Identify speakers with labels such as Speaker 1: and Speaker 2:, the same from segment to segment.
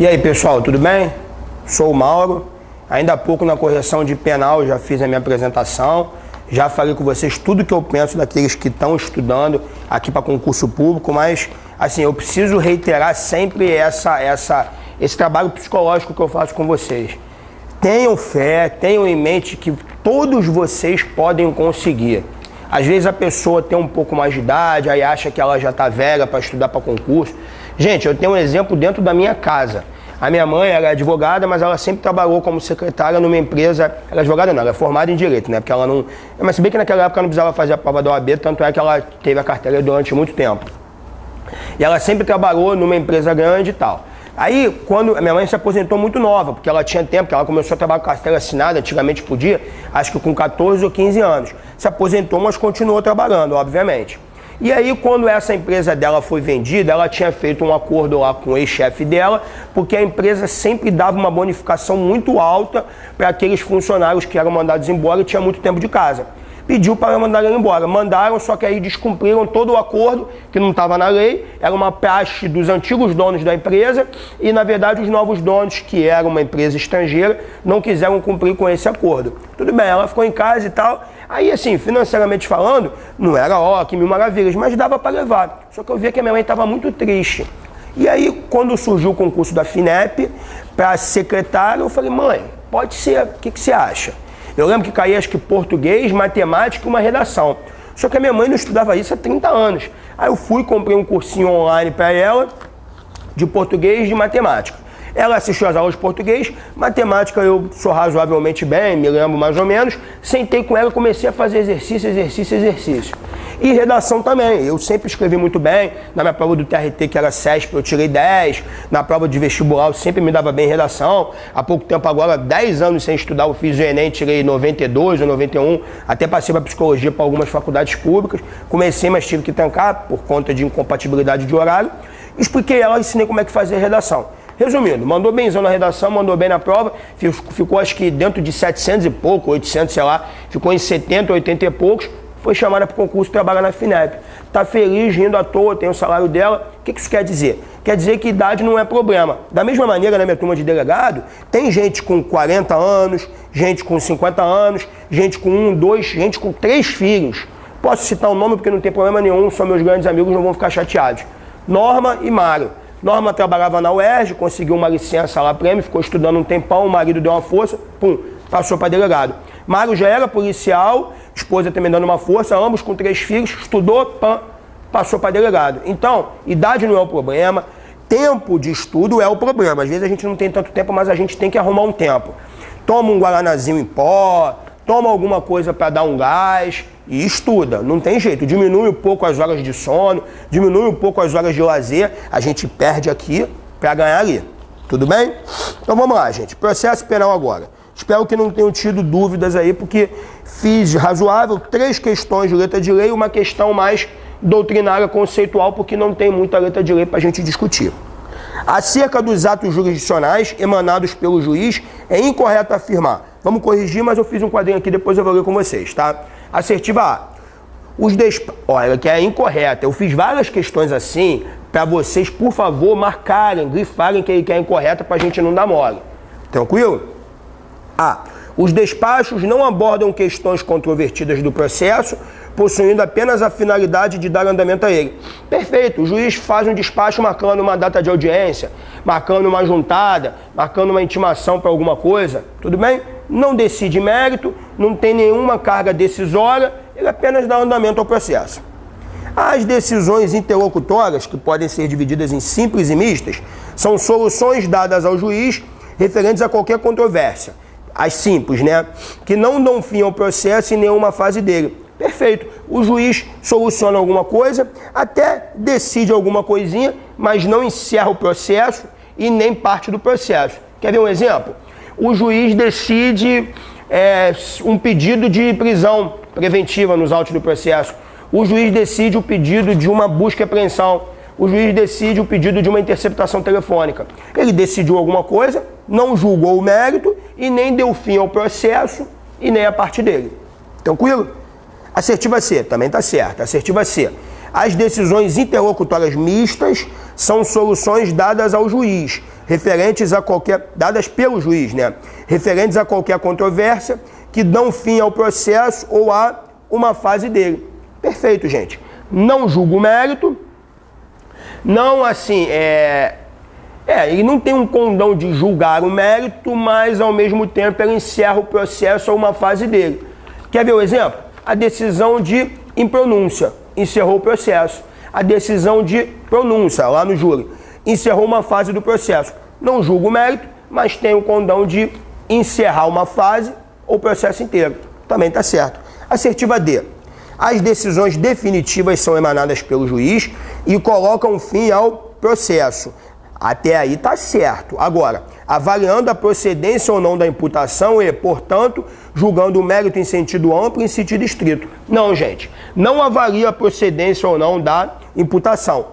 Speaker 1: E aí, pessoal, tudo bem? Sou o Mauro. Ainda há pouco na correção de penal já fiz a minha apresentação. Já falei com vocês tudo que eu penso daqueles que estão estudando aqui para concurso público, mas assim, eu preciso reiterar sempre esse trabalho psicológico que eu faço com vocês. Tenham fé, tenham em mente que todos vocês podem conseguir. Às vezes a pessoa tem um pouco mais de idade, aí acha que ela já está velha para estudar para concurso. Gente, eu tenho um exemplo dentro da minha casa. A minha mãe era advogada, mas ela sempre trabalhou como secretária numa empresa. Ela é advogada não, ela é formada em Direito, né? Porque ela não... Mas se bem que naquela época ela não precisava fazer a prova da OAB, tanto é que ela teve a carteira durante muito tempo. E ela sempre trabalhou numa empresa grande e tal. Aí, quando a minha mãe se aposentou muito nova, porque ela tinha tempo, que ela começou a trabalhar com carteira assinada, antigamente podia, acho que com 14 ou 15 anos. Se aposentou, mas continuou trabalhando, obviamente. E aí, quando essa empresa dela foi vendida, ela tinha feito um acordo lá com o ex-chefe dela, porque a empresa sempre dava uma bonificação muito alta para aqueles funcionários que eram mandados embora e tinham muito tempo de casa. Pediu para mandar ele embora. Mandaram, só que aí descumpriram todo o acordo, que não estava na lei, era uma praxe dos antigos donos da empresa e, na verdade, os novos donos, que eram uma empresa estrangeira, não quiseram cumprir com esse acordo. Tudo bem, ela ficou em casa e tal. Aí, assim, financeiramente falando, não era, ó, que mil maravilhas, mas dava para levar. Só que eu via que a minha mãe estava muito triste. E aí, quando surgiu o concurso da FINEP para secretária, eu falei, mãe, pode ser, o que você acha? Eu lembro que caía, acho que português, matemática e uma redação. Só que a minha mãe não estudava isso há 30 anos. Aí eu fui, comprei um cursinho online para ela, de português e de matemática. Ela assistiu às aulas de português, matemática eu sou razoavelmente bem, me lembro mais ou menos. Sentei com ela, comecei a fazer exercício. E redação também, eu sempre escrevi muito bem. Na minha prova do TRT, que era CESP, eu tirei 10. Na prova de vestibular, eu sempre me dava bem em redação. Há pouco tempo agora, 10 anos sem estudar, eu fiz o Enem, tirei 92 ou 91. Até passei para psicologia para algumas faculdades públicas. Comecei, mas tive que trancar por conta de incompatibilidade de horário. Expliquei ela, ensinei como é que fazia redação. Resumindo, mandou benzão na redação, mandou bem na prova, ficou acho que dentro de 700 e pouco, 800, sei lá, ficou em 70, 80 e poucos, foi chamada para o concurso, trabalha na FINEP. Está feliz, rindo à toa, tem o salário dela. O que isso quer dizer? Quer dizer que idade não é problema. Da mesma maneira, na minha turma de delegado, tem gente com 40 anos, gente com 50 anos, gente com 1, 2, gente com 3 filhos. Posso citar o nome porque não tem problema nenhum, são meus grandes amigos, não vão ficar chateados. Norma e Mário. Norma trabalhava na UERJ, conseguiu uma licença lá prêmio, ficou estudando um tempão, o marido deu uma força, pum, passou para delegado. Mário já era policial, esposa também dando uma força, ambos com 3 filhos, estudou, pam, passou para delegado. Então, idade não é o problema, tempo de estudo é o problema. Às vezes a gente não tem tanto tempo, mas a gente tem que arrumar um tempo. Toma um guaranazinho em pó, toma alguma coisa para dar um gás e estuda. Não tem jeito, diminui um pouco as horas de sono, diminui um pouco as horas de lazer, a gente perde aqui para ganhar ali. Tudo bem? Então vamos lá, gente. Processo penal agora. Espero que não tenham tido dúvidas aí, porque fiz razoável 3 questões de letra de lei e uma questão mais doutrinária, conceitual, porque não tem muita letra de lei para a gente discutir. Acerca dos atos jurisdicionais emanados pelo juiz, é incorreto afirmar. Vamos corrigir, mas eu fiz um quadrinho aqui, depois eu vou ler com vocês, tá? Assertiva A. Olha, que é incorreta. Eu fiz várias questões assim, para vocês, por favor, marcarem, grifarem que é incorreta, para a gente não dar mole. Tranquilo? A. Os despachos não abordam questões controvertidas do processo, possuindo apenas a finalidade de dar andamento a ele. Perfeito, o juiz faz um despacho marcando uma data de audiência, marcando uma juntada, marcando uma intimação para alguma coisa, tudo bem? Não decide mérito, não tem nenhuma carga decisória, ele apenas dá andamento ao processo. As decisões interlocutórias, que podem ser divididas em simples e mistas, são soluções dadas ao juiz referentes a qualquer controvérsia. As simples, né? Que não dão fim ao processo em nenhuma fase dele. Perfeito. O juiz soluciona alguma coisa, até decide alguma coisinha, mas não encerra o processo e nem parte do processo. Quer ver um exemplo? O juiz decide um pedido de prisão preventiva nos autos do processo. O juiz decide o pedido de uma busca e apreensão. O juiz decide o pedido de uma interceptação telefônica. Ele decidiu alguma coisa, não julgou o mérito e nem deu fim ao processo e nem a parte dele. Tranquilo? Assertiva C, também está certa. Assertiva C. As decisões interlocutórias mistas são soluções dadas ao juiz, dadas pelo juiz, né? Referentes a qualquer controvérsia que dão fim ao processo ou a uma fase dele. Perfeito, gente. Não julgo o mérito, não assim, ele não tem um condão de julgar o mérito, mas ao mesmo tempo ele encerra o processo ou uma fase dele. Quer ver o exemplo? A decisão de impronúncia encerrou o processo. A decisão de pronúncia lá no júri encerrou uma fase do processo. Não julgo o mérito, mas tem o condão de encerrar uma fase ou o processo inteiro. Também está certo. Assertiva D. As decisões definitivas são emanadas pelo juiz e colocam fim ao processo. Até aí está certo. Agora, avaliando a procedência ou não da imputação e, portanto, julgando o mérito em sentido amplo e em sentido estrito. Não, gente. Não avalia a procedência ou não da imputação.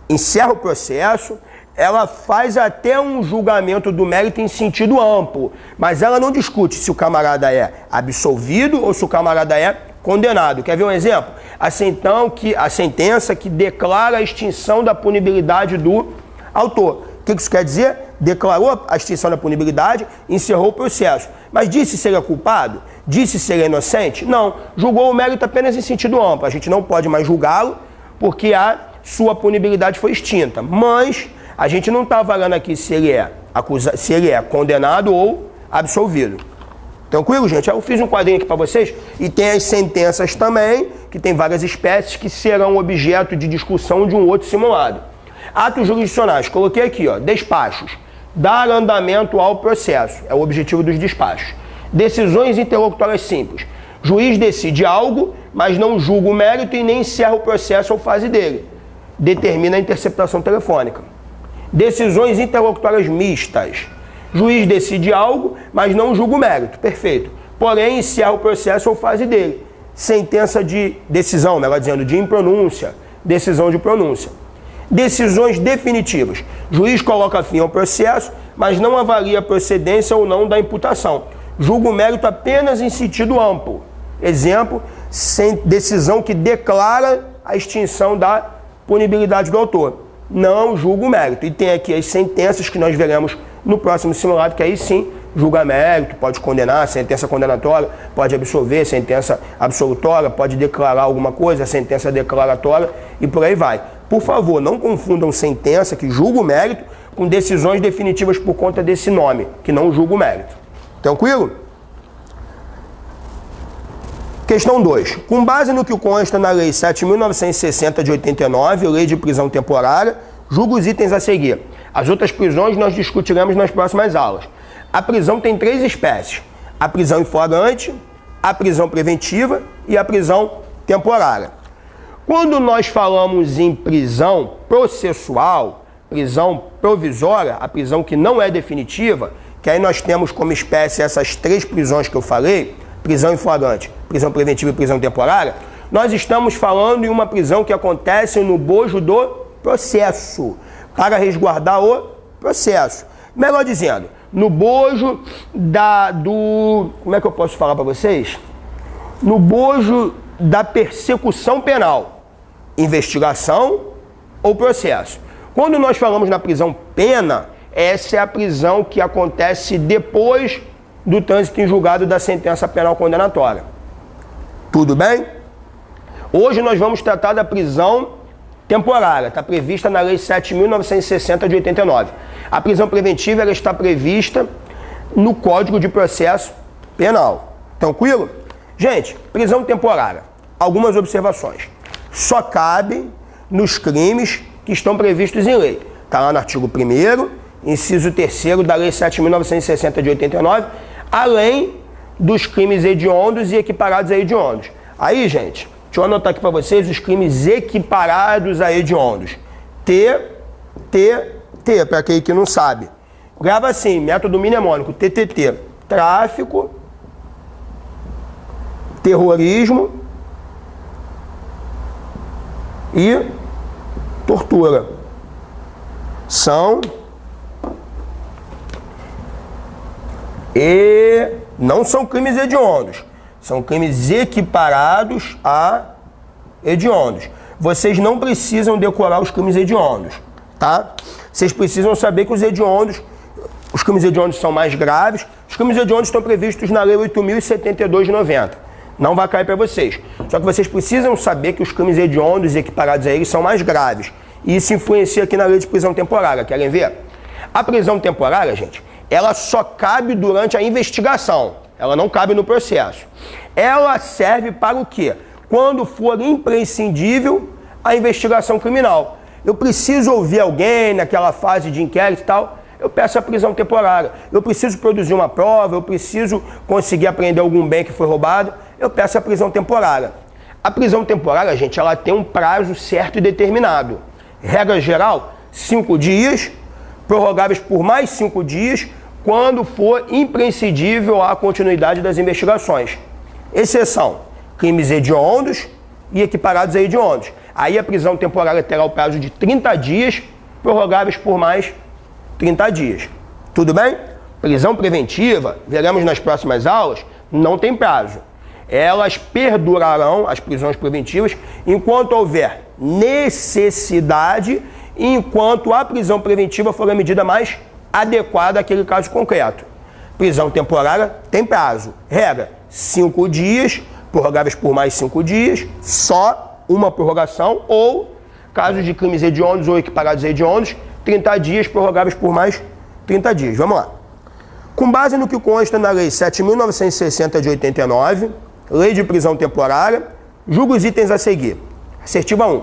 Speaker 1: Encerra o processo, ela faz até um julgamento do mérito em sentido amplo, mas ela não discute se o camarada é absolvido ou se o camarada é condenado. Quer ver um exemplo? A sentença que declara a extinção da punibilidade do autor. O que isso quer dizer? Declarou a extinção da punibilidade, encerrou o processo. Mas disse se ele é culpado? Disse se ele é inocente? Não. Julgou o mérito apenas em sentido amplo. A gente não pode mais julgá-lo porque a sua punibilidade foi extinta. Mas a gente não está avaliando aqui se ele é condenado ou absolvido. Tranquilo, gente? Eu fiz um quadrinho aqui para vocês e tem as sentenças também, que tem várias espécies que serão objeto de discussão de um outro simulado. Atos jurisdicionais, coloquei aqui, ó, despachos. Dar andamento ao processo, é o objetivo dos despachos. Decisões interlocutórias simples. Juiz decide algo, mas não julga o mérito e nem encerra o processo ou fase dele. Determina a interceptação telefônica. Decisões interlocutórias mistas. Juiz decide algo, mas não julga o mérito. Perfeito. Porém, encerra o processo ou fase dele. Sentença de decisão, melhor dizendo, de impronúncia. Decisão de pronúncia. Decisões definitivas. Juiz coloca fim ao processo, mas não avalia a procedência ou não da imputação. Julga o mérito apenas em sentido amplo. Exemplo, decisão que declara a extinção da punibilidade do autor. Não julga o mérito. E tem aqui as sentenças que nós veremos no próximo simulado, que aí sim julga mérito, pode condenar, sentença condenatória, pode absolver, sentença absolutória, pode declarar alguma coisa, sentença declaratória e por aí vai. Por favor, não confundam sentença que julga o mérito com decisões definitivas por conta desse nome, que não julga o mérito. Tranquilo? Questão 2. Com base no que consta na Lei 7.960 de 89, Lei de Prisão Temporária, julga os itens a seguir. As outras prisões nós discutiremos nas próximas aulas. A prisão tem 3 espécies. A prisão em flagrante, a prisão preventiva e a prisão temporária. Quando nós falamos em prisão processual, prisão provisória, a prisão que não é definitiva, que aí nós temos como espécie essas 3 prisões que eu falei, prisão em flagrante, prisão preventiva e prisão temporária, nós estamos falando em uma prisão que acontece no bojo do processo, para resguardar o processo. Melhor dizendo, no bojo como é que eu posso falar para vocês? No bojo da persecução penal, investigação ou processo. Quando nós falamos na prisão pena, essa é a prisão que acontece depois do trânsito em julgado da sentença penal condenatória. Tudo bem? Hoje nós vamos tratar da prisão temporária, está prevista na Lei 7.960 de 89. A prisão preventiva ela está prevista no Código de Processo Penal. Tranquilo? Gente, prisão temporária. Algumas observações. Só cabe nos crimes que estão previstos em lei. Está lá no artigo 1º, inciso 3º da Lei 7.960 de 89, além dos crimes hediondos e equiparados a hediondos. Aí, gente, deixa eu anotar aqui para vocês os crimes equiparados a hediondos. Para aquele que não sabe. Grava assim, método mnemônico, TTT. Tráfico, terrorismo e tortura. Não são crimes hediondos. São crimes equiparados a hediondos. Vocês não precisam decorar os crimes hediondos, tá? Vocês precisam saber que os hediondos Os crimes hediondos são mais graves. Os crimes hediondos estão previstos na Lei 8.072 de 90. Não vai cair para vocês. Só que vocês precisam saber que os crimes hediondos equiparados a eles são mais graves. E isso influencia aqui na lei de prisão temporária. Querem ver? A prisão temporária, gente, ela só cabe durante a investigação. Ela não cabe no processo. Ela serve para o quê? Quando for imprescindível a investigação criminal. Eu preciso ouvir alguém naquela fase de inquérito e tal, eu peço a prisão temporária. Eu preciso produzir uma prova, eu preciso conseguir apreender algum bem que foi roubado, eu peço a prisão temporária. A prisão temporária, gente, ela tem um prazo certo e determinado. Regra geral, 5 dias, prorrogáveis por mais 5 dias, quando for imprescindível a continuidade das investigações. Exceção, crimes hediondos e equiparados a hediondos. Aí a prisão temporária terá o prazo de 30 dias, prorrogáveis por mais 30 dias. Tudo bem? Prisão preventiva, veremos nas próximas aulas, não tem prazo. Elas perdurarão, as prisões preventivas, enquanto houver necessidade e enquanto a prisão preventiva for a medida mais adequada àquele caso concreto. Prisão temporária tem prazo. Regra, 5 dias, prorrogáveis por mais 5 dias, só uma prorrogação, ou, casos de crimes hediondos ou equiparados a hediondos, 30 dias, prorrogáveis por mais 30 dias. Vamos lá. Com base no que consta na Lei 7.960 de 89, Lei de Prisão Temporária, julgo os itens a seguir. Assertiva 1.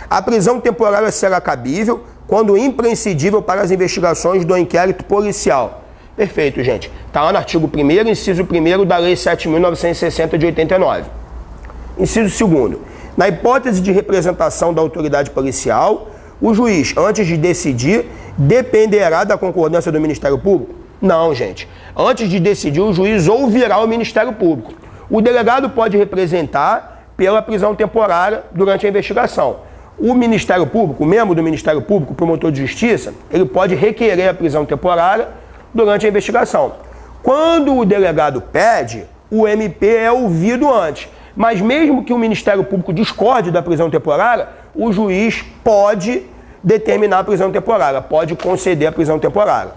Speaker 1: A prisão temporária será cabível quando imprescindível para as investigações do inquérito policial. Perfeito, gente. Está lá no artigo 1º, inciso 1º da Lei 7.960 de 89. Inciso 2º. Na hipótese de representação da autoridade policial, o juiz, antes de decidir, dependerá da concordância do Ministério Público? Não, gente. Antes de decidir, o juiz ouvirá o Ministério Público. O delegado pode representar pela prisão temporária durante a investigação. O Ministério Público, o membro do Ministério Público, o promotor de justiça, ele pode requerer a prisão temporária durante a investigação. Quando o delegado pede, o MP é ouvido antes. Mas mesmo que o Ministério Público discorde da prisão temporária, o juiz pode determinar a prisão temporária, pode conceder a prisão temporária.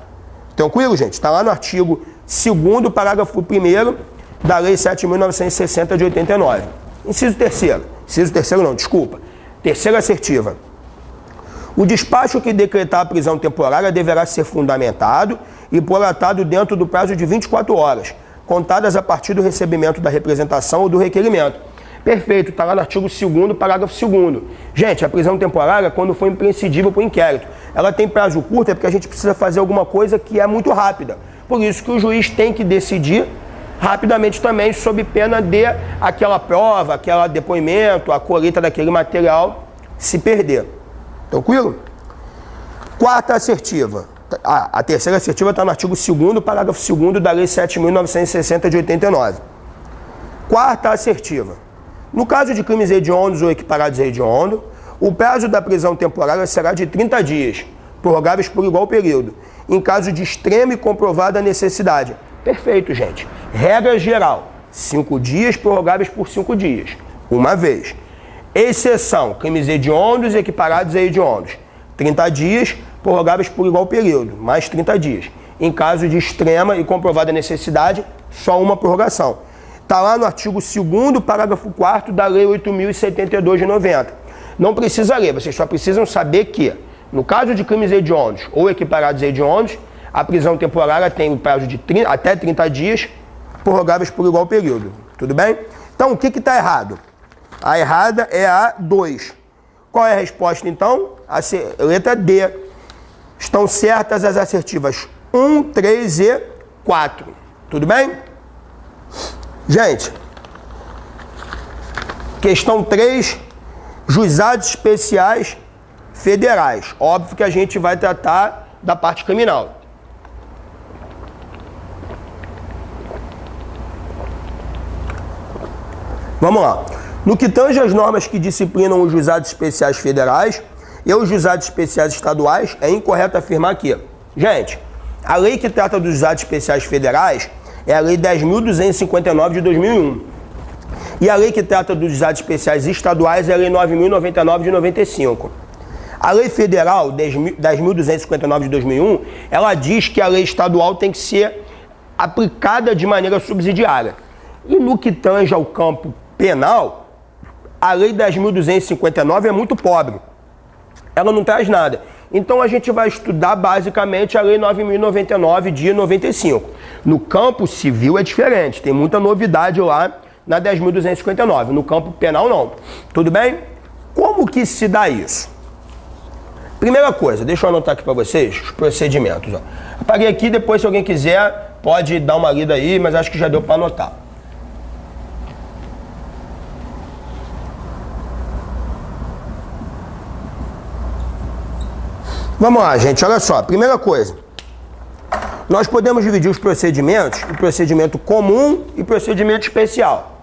Speaker 1: Tranquilo, gente? Está lá no artigo 2º, parágrafo 1º da Lei 7.960 de 89. Inciso 3º. Inciso 3º não, desculpa. Terceira assertiva. O despacho que decretar a prisão temporária deverá ser fundamentado e prolatado dentro do prazo de 24 horas, contadas a partir do recebimento da representação ou do requerimento. Perfeito, está lá no artigo 2º, parágrafo 2º. Gente, a prisão temporária, quando for imprescindível para o inquérito, ela tem prazo curto, é porque a gente precisa fazer alguma coisa que é muito rápida. Por isso que o juiz tem que decidir rapidamente também, sob pena de aquela prova, aquele depoimento, a colheita daquele material se perder. Tranquilo? Quarta assertiva. A terceira assertiva está no artigo 2º, parágrafo 2º da Lei 7.960 de 89. Quarta assertiva. No caso de crimes hediondos ou equiparados a hediondo, o prazo da prisão temporária será de 30 dias, prorrogáveis por igual período, em caso de extrema e comprovada necessidade. Perfeito, gente. Regra geral, 5 dias, prorrogáveis por 5 dias, uma vez. Exceção, crimes hediondos e equiparados a hediondos, 30 dias, prorrogáveis por igual período, mais 30 dias. Em caso de extrema e comprovada necessidade, só uma prorrogação. Está lá no artigo 2º, parágrafo 4º da Lei 8.072 de 90. Não precisa ler, vocês só precisam saber que, no caso de crimes hediondos ou equiparados a hediondos, a prisão temporária tem um prazo de até 30 dias, prorrogáveis por igual período. Tudo bem? Então, o que está errado? A errada é a 2. Qual é a resposta, então? A letra D. Estão certas as assertivas 1, 3 e 4. Tudo bem? Gente, questão 3, juizados especiais federais. Óbvio que a gente vai tratar da parte criminal. Vamos lá. No que tange às normas que disciplinam os juizados especiais federais e os juizados especiais estaduais, é incorreto afirmar que, gente, a lei que trata dos juizados especiais federais é a Lei 10.259 de 2001. E a lei que trata dos juizados especiais estaduais é a Lei 9.099 de 95. A lei federal 10.259 de 2001, ela diz que a lei estadual tem que ser aplicada de maneira subsidiária. E no que tange ao campo penal, a lei 10.259 é muito pobre. Ela não traz nada. Então a gente vai estudar basicamente a lei 9.099 de 95. No campo civil é diferente, tem muita novidade lá na 10.259. No campo penal não. Tudo bem? Como que se dá isso? Primeira coisa, deixa eu anotar aqui para vocês os procedimentos. Ó. Apaguei aqui, depois se alguém quiser pode dar uma lida aí, mas acho que já deu para anotar. Vamos lá, gente, olha só. Primeira coisa, nós podemos dividir os procedimentos em procedimento comum e procedimento especial.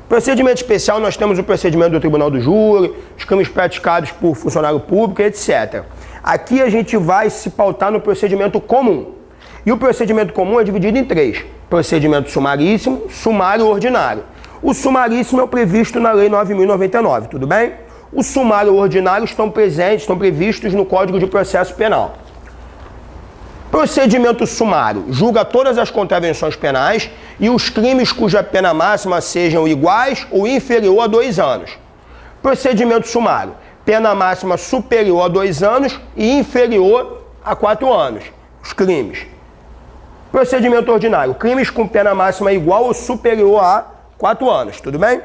Speaker 1: Procedimento especial, nós temos o procedimento do Tribunal do Júri, os crimes praticados por funcionário público, etc. Aqui a gente vai se pautar no procedimento comum. E o procedimento comum é dividido em três. Procedimento sumaríssimo, sumário ordinário. O sumaríssimo é o previsto na Lei 9.099, tudo bem? O sumário e o ordinário estão previstos no Código de Processo Penal. Procedimento sumário julga todas as contravenções penais e os crimes cuja pena máxima sejam iguais ou inferior a 2 anos. Procedimento sumário, pena máxima superior a 2 anos e inferior a 4 anos, os crimes. Procedimento ordinário, crimes com pena máxima igual ou superior a 4 anos, tudo bem?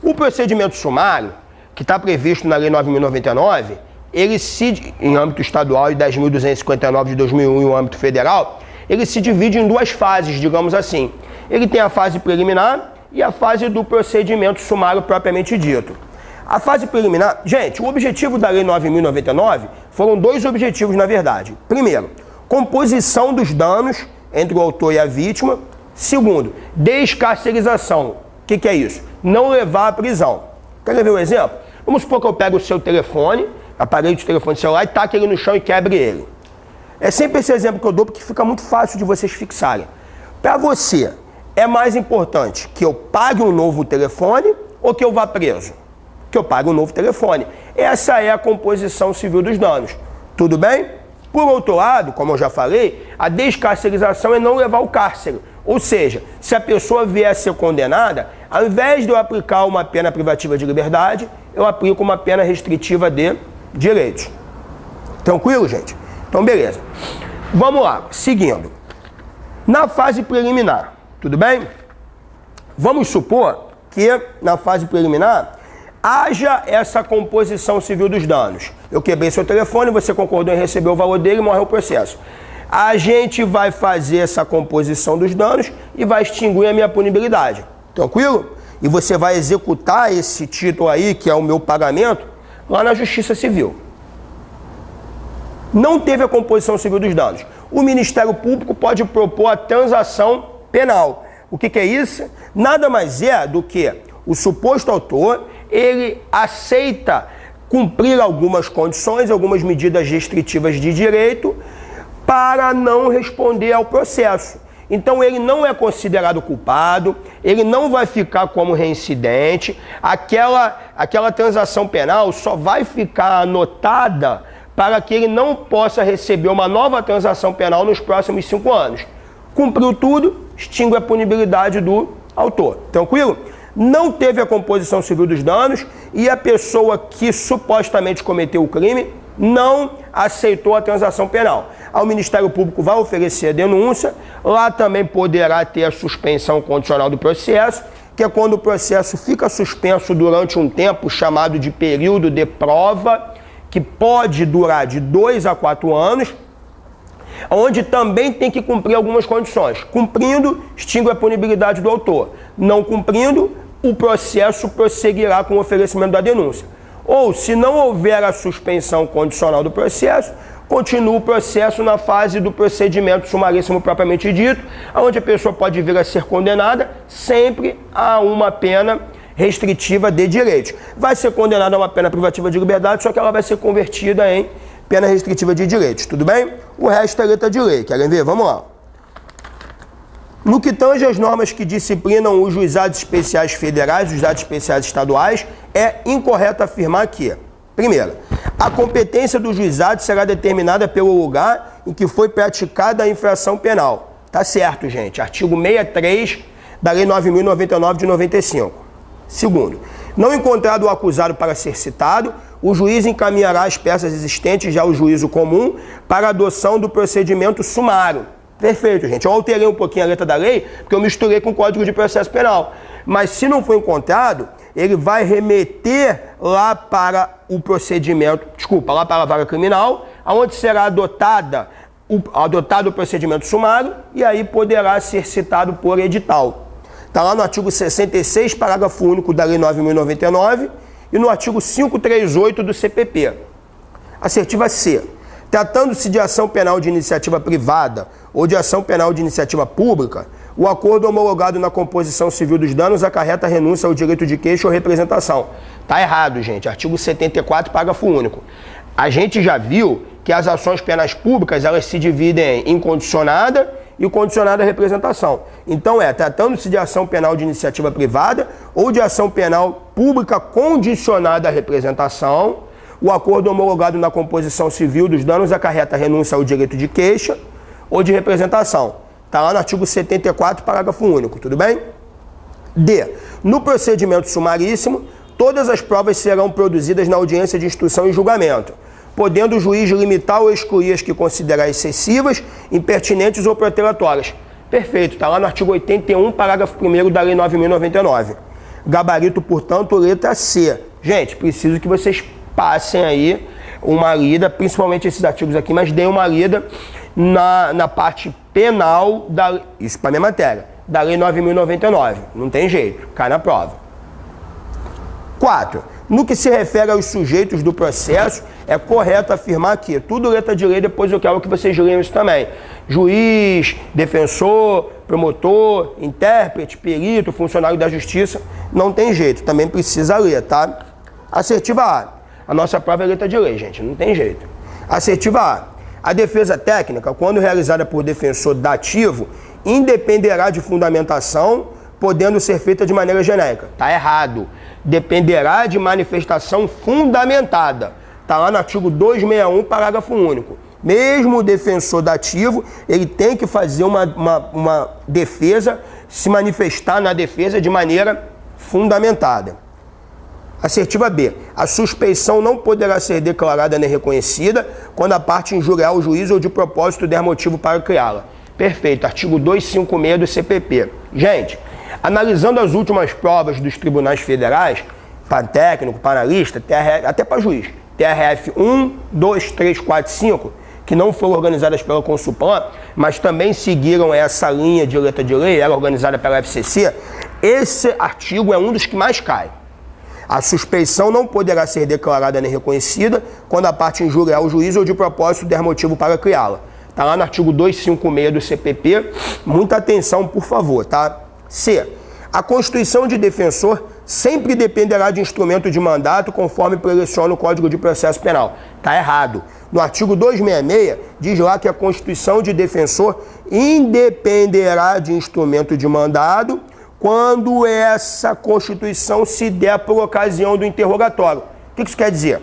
Speaker 1: O procedimento sumário, que está previsto na Lei 9.099, ele se, em âmbito estadual, e 10.259 de 2001 em âmbito federal, ele se divide em duas fases, digamos assim. Ele tem a fase preliminar e a fase do procedimento sumário propriamente dito. A fase preliminar, gente, o objetivo da Lei 9.099 foram dois objetivos, na verdade. Primeiro, composição dos danos entre o autor e a vítima. Segundo, descarcerização. O que é isso? Não levar à prisão. Quer ver um exemplo? Vamos supor que eu pego o seu telefone, aparelho de telefone celular, e taque ele no chão e quebre ele. É sempre esse exemplo que eu dou, porque fica muito fácil de vocês fixarem. Para você, é mais importante que eu pague um novo telefone ou que eu vá preso? Que eu pague um novo telefone. Essa é a composição civil dos danos. Tudo bem? Por outro lado, como eu já falei, a descarcerização é não levar ao cárcere. Ou seja, se a pessoa vier a ser condenada, ao invés de eu aplicar uma pena privativa de liberdade, eu aplico uma pena restritiva de direitos. Tranquilo, gente? Então, beleza. Vamos lá, seguindo. Na fase preliminar, tudo bem? Vamos supor que na fase preliminar haja essa composição civil dos danos. Eu quebrei seu telefone, você concordou em receber o valor dele e morreu o processo. A gente vai fazer essa composição dos danos e vai extinguir a minha punibilidade. Tranquilo? E você vai executar esse título aí, que é o meu pagamento, lá na Justiça Civil. Não teve a composição civil dos danos. O Ministério Público pode propor a transação penal. O que é isso? Nada mais é do que o suposto autor, ele aceita cumprir algumas condições, algumas medidas restritivas de direito, para não responder ao processo. Então ele não é considerado culpado, ele não vai ficar como reincidente, aquela transação penal só vai ficar anotada para que ele não possa receber uma nova transação penal nos próximos 5 anos. Cumpriu tudo, extingue a punibilidade do autor. Tranquilo? Não teve a composição civil dos danos e a pessoa que supostamente cometeu o crime não aceitou a transação penal. O Ministério Público vai oferecer a denúncia, lá também poderá ter a suspensão condicional do processo, que é quando o processo fica suspenso durante um tempo chamado de período de prova, que pode durar de 2 a 4 anos, onde também tem que cumprir algumas condições. Cumprindo, extingue a punibilidade do autor. Não cumprindo, o processo prosseguirá com o oferecimento da denúncia. Ou, se não houver a suspensão condicional do processo, continua o processo na fase do procedimento sumaríssimo propriamente dito, onde a pessoa pode vir a ser condenada sempre a uma pena restritiva de direitos. Vai ser condenada a uma pena privativa de liberdade, só que ela vai ser convertida em pena restritiva de direitos, tudo bem? O resto é letra de lei, querem ver? Vamos lá. No que tange as normas que disciplinam os juizados especiais federais, os juizados especiais estaduais, é incorreto afirmar que Primeira, a competência do juizado será determinada pelo lugar em que foi praticada a infração penal. Tá certo, gente. Artigo 63 da Lei 9.099 de 95. Segundo, não encontrado o acusado para ser citado, o juiz encaminhará as peças existentes já ao juízo comum para adoção do procedimento sumário. Perfeito, gente. Eu alterei um pouquinho a letra da lei, porque eu misturei com o Código de Processo Penal. Mas se não for encontrado, ele vai remeter lá para o procedimento, lá para a vara criminal, onde será adotado o procedimento sumário e aí poderá ser citado por edital. Está lá no artigo 66, parágrafo único da Lei 9.099 e no artigo 538 do CPP. Assertiva C. Tratando-se de ação penal de iniciativa privada ou de ação penal de iniciativa pública, o acordo homologado na composição civil dos danos acarreta a renúncia ao direito de queixa ou representação. Tá errado, gente. Artigo 74, parágrafo único. A gente já viu que as ações penais públicas, elas se dividem em incondicionada e condicionada à representação. Então tratando-se de ação penal de iniciativa privada ou de ação penal pública condicionada à representação, o acordo homologado na composição civil dos danos acarreta a renúncia ao direito de queixa ou de representação. Está lá no artigo 74, parágrafo único, tudo bem? D. No procedimento sumaríssimo, todas as provas serão produzidas na audiência de instrução e julgamento, podendo o juiz limitar ou excluir as que considerar excessivas, impertinentes ou protelatórias. Perfeito, está lá no artigo 81, parágrafo 1º da Lei 9.099. Gabarito, portanto, letra C. Gente, preciso que vocês passem aí uma lida, principalmente esses artigos aqui, mas deem uma lida na parte penal, isso para minha matéria, da Lei 9.099. Não tem jeito, cai na prova. 4. No que se refere aos sujeitos do processo, é correto afirmar que tudo letra de lei, depois eu quero que vocês leiam isso também. Juiz, defensor, promotor, intérprete, perito, funcionário da justiça, não tem jeito, também precisa ler, tá? Assertiva A. A nossa prova é letra de lei, gente, não tem jeito. Assertiva A. A defesa técnica, quando realizada por defensor dativo, independerá de fundamentação, podendo ser feita de maneira genérica. Tá errado. Dependerá de manifestação fundamentada. Tá lá no artigo 261, parágrafo único. Mesmo o defensor dativo, ele tem que fazer uma defesa, se manifestar na defesa de maneira fundamentada. Assertiva B. A suspeição não poderá ser declarada nem reconhecida quando a parte injuriar o juiz ou de propósito der motivo para criá-la. Perfeito. Artigo 256 do CPP. Gente, analisando as últimas provas dos tribunais federais, para técnico, para analista, até para juiz, TRF 1, 2, 3, 4, 5, que não foram organizadas pela Consulpan, mas também seguiram essa linha de letra de lei, ela organizada pela FCC, esse artigo é um dos que mais cai. A suspeição não poderá ser declarada nem reconhecida quando a parte injuriar o juiz ou de propósito der motivo para criá-la. Está lá no artigo 256 do CPP. Muita atenção, por favor, tá? C. A constituição de defensor sempre dependerá de instrumento de mandato conforme preleciona o Código de Processo Penal. Está errado. No artigo 266, diz lá que a constituição de defensor independerá de instrumento de mandado quando essa constituição se der por ocasião do interrogatório. O que isso quer dizer?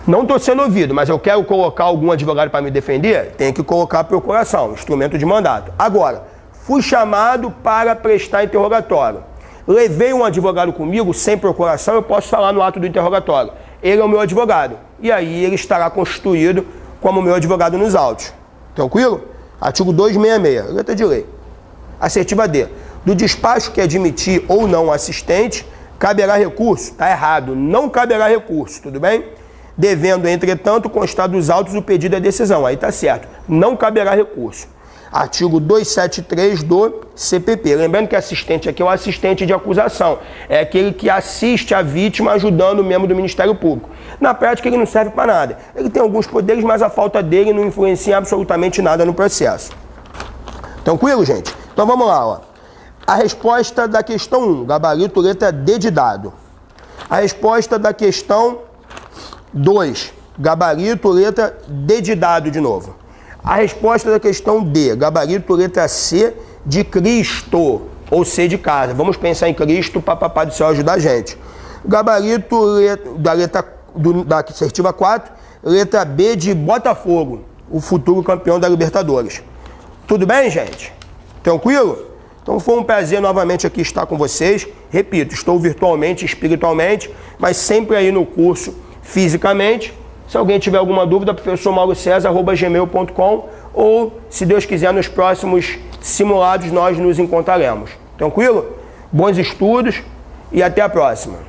Speaker 1: Não estou sendo ouvido, mas eu quero colocar algum advogado para me defender, tem que colocar a procuração, instrumento de mandato. Agora, fui chamado para prestar interrogatório. Levei um advogado comigo sem procuração, eu posso falar no ato do interrogatório. Ele é o meu advogado. E aí ele estará constituído como meu advogado nos autos. Tranquilo? Artigo 266, letra de lei. Assertiva D. Do despacho que admitir ou não o assistente, caberá recurso? Está errado, não caberá recurso, tudo bem? Devendo, entretanto, constar dos autos o pedido à decisão. Aí está certo, não caberá recurso. Artigo 273 do CPP. Lembrando que assistente aqui é o assistente de acusação. É aquele que assiste a vítima ajudando o membro do Ministério Público. Na prática, ele não serve para nada. Ele tem alguns poderes, mas a falta dele não influencia absolutamente nada no processo. Tranquilo, gente? Então vamos lá, ó. A resposta da questão 1, gabarito letra D de dado. A resposta da questão 2, gabarito letra D de dado de novo. A resposta da questão D, gabarito letra C de Cristo, ou C de casa. Vamos pensar em Cristo para Papai do Céu ajudar a gente. Gabarito da letra da assertiva 4, letra B de Botafogo, o futuro campeão da Libertadores. Tudo bem, gente? Tranquilo? Então foi um prazer novamente aqui estar com vocês. Repito, estou virtualmente, espiritualmente, mas sempre aí no curso fisicamente. Se alguém tiver alguma dúvida, professormaurocesar@gmail.com, ou, se Deus quiser, nos próximos simulados nós nos encontraremos. Tranquilo? Bons estudos e até a próxima.